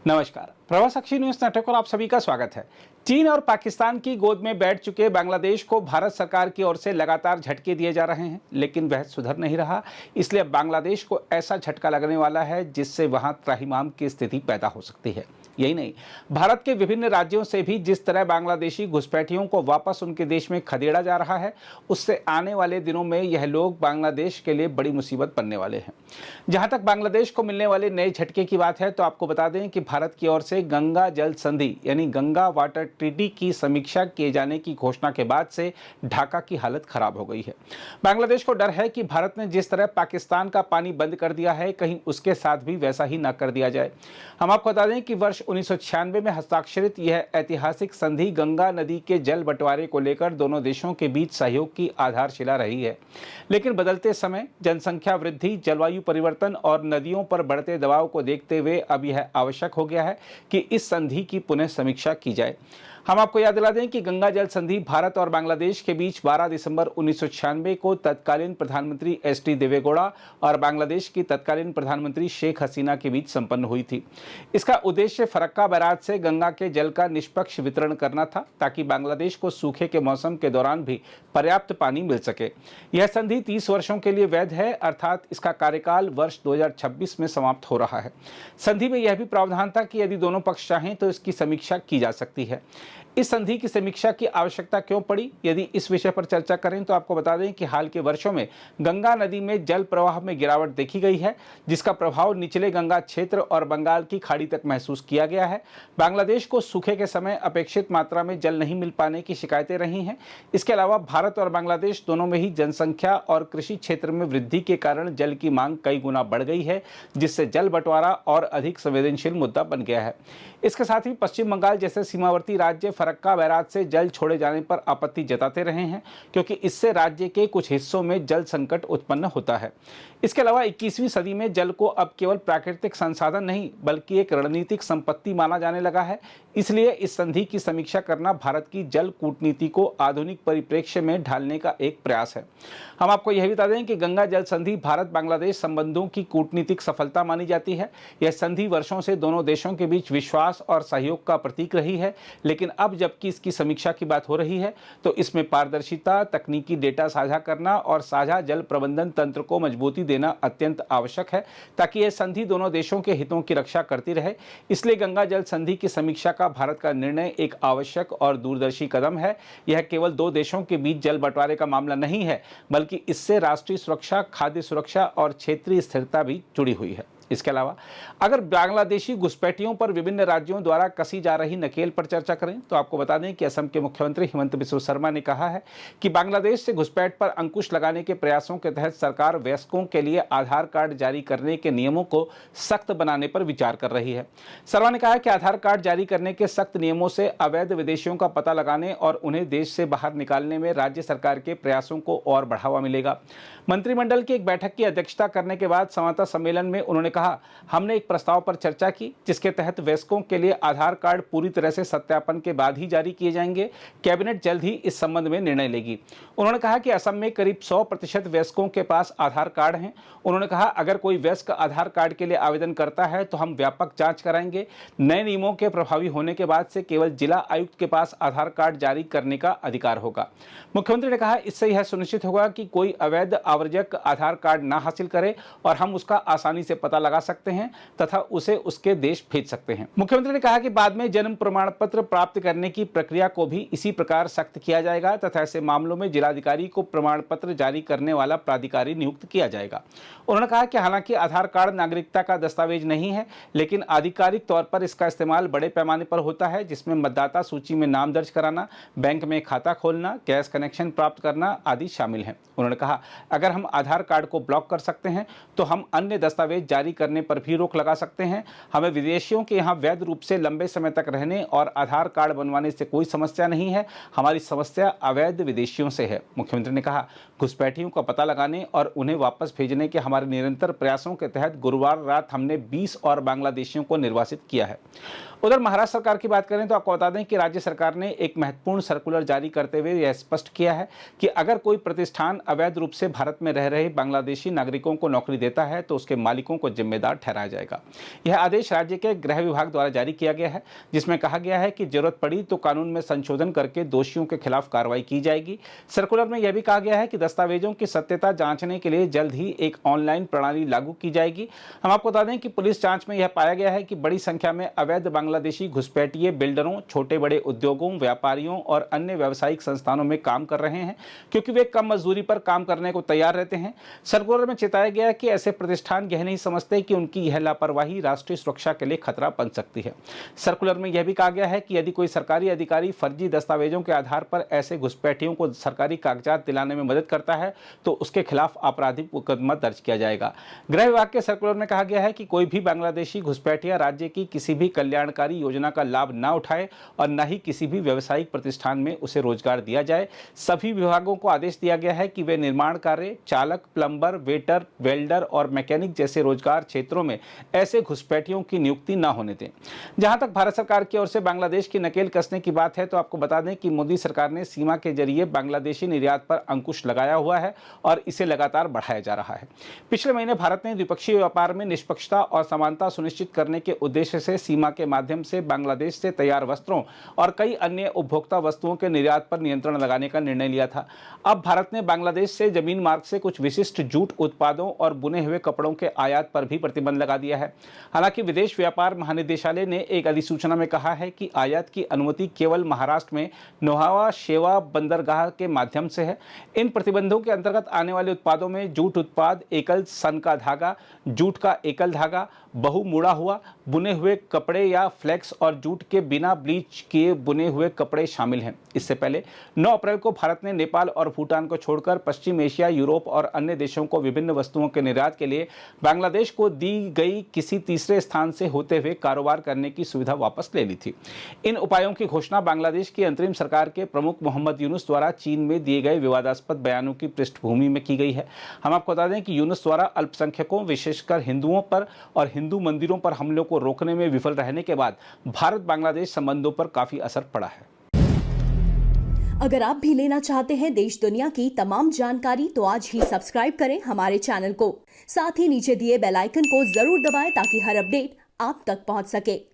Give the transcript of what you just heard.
नमस्कार, प्रवासाक्षी news network पर आप सभी का स्वागत है। चीन और पाकिस्तान की गोद में बैठ चुके बांग्लादेश को भारत सरकार की ओर से लगातार झटके दिए जा रहे हैं, लेकिन वह सुधर नहीं रहा। इसलिए अब बांग्लादेश को ऐसा झटका लगने वाला है जिससे वहां त्राहिमाम की स्थिति पैदा हो सकती है। यही नहीं, भारत के विभिन्न राज्यों से भी जिस तरह बांग्लादेशी घुसपैठियों को वापस उनके देश में खदेड़ा जा रहा है, उससे आने वाले दिनों में यह लोग बांग्लादेश के लिए बड़ी मुसीबत बनने वाले हैं। जहां तक बांग्लादेश को मिलने वाले नए झटके की बात है, तो आपको बता दें कि भारत की ओर से गंगा जल संधि यानी गंगा वाटर ट्रीटी की समीक्षा किए जाने की घोषणा के बाद से ढाका की हालत खराब हो गई है। बांग्लादेश को डर है कि भारत ने जिस तरह पाकिस्तान का पानी बंद कर दिया है, कहीं उसके साथ भी वैसा ही ना कर दिया जाए। हम आपको बता दें कि वर्ष 1996 में हस्ताक्षरित यह ऐतिहासिक संधि गंगा नदी के जल बंटवारे को लेकर दोनों देशों के बीच सहयोग की आधारशिला रही है। लेकिन बदलते समय, जनसंख्या वृद्धि, जलवायु परिवर्तन और नदियों पर बढ़ते दबाव को देखते हुए अब यह आवश्यक हो गया है कि इस संधि की पुनः समीक्षा की जाए। हम आपको याद दिला दें कि गंगा जल संधि भारत और बांग्लादेश के बीच 12 दिसंबर 1996 को तत्कालीन प्रधानमंत्री एस.डी. देवेगौड़ा और बांग्लादेश की तत्कालीन प्रधानमंत्री शेख हसीना के बीच संपन्न हुई थी। इसका उद्देश्य फरक्का बैराज से गंगा के जल का निष्पक्ष वितरण करना था, ताकि बांग्लादेश को सूखे के मौसम के दौरान भी पर्याप्त पानी मिल सके। यह संधि 30 वर्षों के लिए वैध है, अर्थात इसका कार्यकाल वर्ष 2026 में समाप्त हो रहा है। संधि में यह भी प्रावधान था कि यदि दोनों पक्ष चाहें तो इसकी समीक्षा की जा सकती है। इस संधि की समीक्षा की आवश्यकता क्यों पड़ी? यदि इस विषय पर चर्चा करें तो आपको बता दें कि हाल के वर्षों में गंगा नदी में जल प्रवाह में गिरावट देखी गई है, जिसका प्रभाव निचले गंगा क्षेत्र और बंगाल की खाड़ी तक महसूस किया गया है। बांग्लादेश को सूखे के समय अपेक्षित मात्रा में जल नहीं मिल पाने की शिकायतें रही हैं। इसके अलावा भारत और बांग्लादेश दोनों में ही जनसंख्या और कृषि क्षेत्र में वृद्धि के कारण जल की मांग कई गुना बढ़ गई है, जिससे जल बंटवारा और अधिक संवेदनशील मुद्दा बन गया है। इसके साथ ही पश्चिम बंगाल जैसे सीमावर्ती राज्य फरक्का बैराज से जल छोड़े जाने पर आपत्ति जताते रहे हैं, क्योंकि इससे राज्य के कुछ हिस्सों में जल संकट उत्पन्न होता है। इसके अलावा 21वीं सदी में जल को अब केवल प्राकृतिक संसाधन नहीं बल्कि एक रणनीतिक संपत्ति माना जाने लगा है। इसलिए इस संधि की समीक्षा करना भारत की जल कूटनीति को आधुनिक परिप्रेक्ष्य में ढालने का एक प्रयास है। हम आपको यह बता दें कि गंगा जल संधि भारत बांग्लादेश संबंधों की कूटनीतिक सफलता मानी जाती है। यह संधि वर्षों से दोनों देशों के बीच विश्वास और सहयोग का प्रतीक रही है, लेकिन अब जबकि इसकी समीक्षा की बात हो रही है, तो इसमें पारदर्शिता, तकनीकी डेटा साझा करना और साझा जल प्रबंधन तंत्र को मजबूती देना अत्यंत आवश्यक है, ताकि यह संधि दोनों देशों के हितों की रक्षा करती रहे। इसलिए गंगा जल संधि की समीक्षा का भारत का निर्णय एक आवश्यक और दूरदर्शी कदम है। यह केवल दो देशों के बीच जल बंटवारे का मामला नहीं है, बल्कि इससे राष्ट्रीय सुरक्षा, खाद्य सुरक्षा और क्षेत्रीय स्थिरता भी जुड़ी हुई है। इसके अलावा अगर बांग्लादेशी घुसपैठियों पर विभिन्न राज्यों द्वारा कसी जा रही नकेल पर चर्चा करें, तो आपको बता दें कि असम के मुख्यमंत्री हिमंत बिस्वा शर्मा ने कहा है कि बांग्लादेश से घुसपैठ पर अंकुश लगाने के प्रयासों के तहत सरकार वयस्कों के लिए आधार कार्ड जारी करने के नियमों को सख्त बनाने पर विचार कर रही है। शर्मा ने कहा कि आधार कार्ड जारी करने के सख्त नियमों से अवैध विदेशियों का पता लगाने और उन्हें देश से बाहर निकालने में राज्य सरकार के प्रयासों को और बढ़ावा मिलेगा। मंत्रिमंडल की एक बैठक की अध्यक्षता करने के बाद संवाददाता सम्मेलन में उन्होंने कहा, हमने एक प्रस्ताव पर चर्चा की जिसके तहत वयस्कों के लिए आधार कार्ड पूरी तरह से सत्यापन के बाद ही जारी किए जाएंगे। कैबिनेट जल्द ही इस संबंध में निर्णय लेगी। उन्होंने कहा कि असम में करीब 100% वयस्कों के पास आधार कार्ड हैं। उन्होंने कहा, अगर कोई वयस्क आधार कार्ड के लिए आवेदन करता है तो हम व्यापक जांच कराएंगे। नए नियमों के प्रभावी होने के बाद से केवल जिला आयुक्त के पास आधार कार्ड जारी करने का अधिकार होगा। मुख्यमंत्री ने कहा, इससे यह सुनिश्चित होगा कि कोई अवैध आवर्जक आधार कार्ड ना हासिल करे और हम उसका आसानी से पता लगा सकते हैं तथा उसे उसके देश भेज सकते हैं। मुख्यमंत्री ने कहा कि बाद में जन्म प्रमाण पत्र प्राप्त करने की प्रक्रिया को भी इसी प्रकार सख्त किया जाएगा तथा ऐसे मामलों में जिलाधिकारी को प्रमाण पत्र जारी करने वाला प्राधिकारी नियुक्त किया जाएगा। उन्होंने कहा कि हालांकि आधार कार्ड नागरिकता का दस्तावेज नहीं है, लेकिन आधिकारिक तौर पर इसका इस्तेमाल बड़े पैमाने पर होता है, जिसमें मतदाता सूची में नाम दर्ज कराना, बैंक में खाता खोलना, गैस कनेक्शन प्राप्त करना आदि शामिल हैं। उन्होंने कहा, अगर हम आधार कार्ड को ब्लॉक कर सकते हैं तो हम अन्य दस्तावेज जारी करने पर भी रोक लगा सकते हैं। हमें विदेशियों के यहाँ वैध रूप से लंबे समय तक रहने और आधार कार्ड बनवाने से कोई समस्या नहीं है। हमारी समस्या अवैध विदेशियों से है। मुख्यमंत्री ने कहा, घुसपैठियों का पता लगाने और उन्हें वापस भेजने के हमारे निरंतर प्रयासों के तहत गुरुवार रात हमने 20 और बांग्लादेशियों को निर्वासित किया है। उधर महाराष्ट्र सरकार की बात करें तो आपको बता दें कि राज्य सरकार ने एक महत्वपूर्ण सर्कुलर जारी करते हुए यह स्पष्ट किया है कि अगर कोई प्रतिष्ठान अवैध रूप से भारत में रह रहे बांग्लादेशी नागरिकों को नौकरी देता है तो उसके मालिकों को जिम्मेदार ठहराया जाएगा। यह आदेश राज्य के गृह विभाग द्वारा जारी किया गया है, जिसमें कहा गया है कि जरूरत पड़ी तो कानून में संशोधन करके दोषियों के खिलाफ कार्रवाई की जाएगी। सर्कुलर में यह भी कहा गया है कि दस्तावेजों की सत्यता जांचने के लिए जल्द ही एक ऑनलाइन प्रणाली लागू की जाएगी। हम आपको बता दें कि पुलिस जांच में यह पाया गया है कि बड़ी संख्या में अवैध बांग्लादेशी घुसपैठिए बिल्डरों, छोटे बड़े उद्योगों, व्यापारियों और अन्य व्यावसायिक संस्थानों में काम कर रहे हैं, क्योंकि वे कम मजदूरी पर काम करने को तैयार रहते हैं। सर्कुलर में चेताया गया है कि ऐसे प्रतिष्ठान यह नहीं समझते कि उनकी यह लापरवाही राष्ट्रीय सुरक्षा के लिए खतरा बन सकती है। सर्कुलर में यह भी कहा गया है कि यदि कोई सरकारी अधिकारी फर्जी दस्तावेजों के आधार पर ऐसे घुसपैठियों को सरकारी कागजात दिलाने में मदद करता है तो उसके खिलाफ आपराधिक मुकदमा दर्ज किया जाएगा। गृह विभाग के सर्कुलर में कहा गया है कि कोई भी बांग्लादेशी घुसपैठिया राज्य की किसी भी कल्याणकारी योजना का लाभ न उठाए और न ही किसी भी व्यवसायिक प्रतिष्ठान में उसे रोजगार दिया जाए। सभी विभागों को आदेश दिया गया है कि वे निर्माण कार्य, चालक, प्लम्बर, वेटर, वेल्डर और मैकेनिक जैसे रोजगार क्षेत्रों में ऐसे घुसपैठियों की नियुक्ति न होने दें। जहां तक भारत सरकार की ओर से बांग्लादेश की नकेल कसने की बात है तो आपको बता दें कि मोदी सरकार ने सीमा के जरिए बांग्लादेशी निर्यात पर अंकुश लगाया हुआ है और इसे लगातार बढ़ाया जा रहा है। पिछले महीने भारत ने द्विपक्षीय व्यापार में निष्पक्षता और समानता सुनिश्चित करने के उद्देश्य से सीमा के माध्यम से बांग्लादेश से तैयार वस्त्रों और कई अन्य उपभोक्ता वस्तुओं के निर्यात पर नियंत्रण लगाने का निर्णय लिया था। अब भारत ने बांग्लादेश से जमीन मार्ग से कुछ विशिष्ट जूट उत्पादों और बुने हुए कपड़ों के आयात पर भी प्रतिबंध लगा दिया है। हालांकि विदेश व्यापार महानिदेशालय ने एक अधिसूचना में कहा है कि आयात की अनुमति केवल महाराष्ट्र में नोहावा शेवा बंदरगाह के माध्यम से है। इन प्रतिबंधों के अंतर्गत आने वाले उत्पादों में जूट उत्पाद, एकल सन का धागा, जूट का एकल धागा, बहु मुड़ा हुआ बुने हुए कपड़े या फ्लेक्स और जूट के बिना ब्लीच किए बुने हुए कपड़े शामिल हैं। इससे पहले 9 अप्रैल को भारत ने नेपाल और भूटान को छोड़कर पश्चिम एशिया, यूरोप और अन्य देशों को विभिन्न वस्तुओं के निर्यात के लिए बांग्लादेश को दी गई किसी तीसरे स्थान से होते हुए कारोबार करने की सुविधा वापस ले ली थी। इन उपायों की घोषणा बांग्लादेश की अंतरिम सरकार के प्रमुख मोहम्मद यूनुस द्वारा चीन में दिए गए विवादास्पद बयानों की पृष्ठभूमि में की गई है। हम आपको बता दें कि यूनुस द्वारा अल्पसंख्यकों, विशेषकर हिंदुओं पर और हिंदू मंदिरों पर हमलों को रोकने में विफल रहने के बाद भारत बांग्लादेश संबंधों पर काफी असर पड़ा है। अगर आप भी लेना चाहते हैं देश दुनिया की तमाम जानकारी तो आज ही सब्सक्राइब करें हमारे चैनल को। साथ ही नीचे दिए बेल आइकन को जरूर दबाएं ताकि हर अपडेट आप तक पहुंच सके।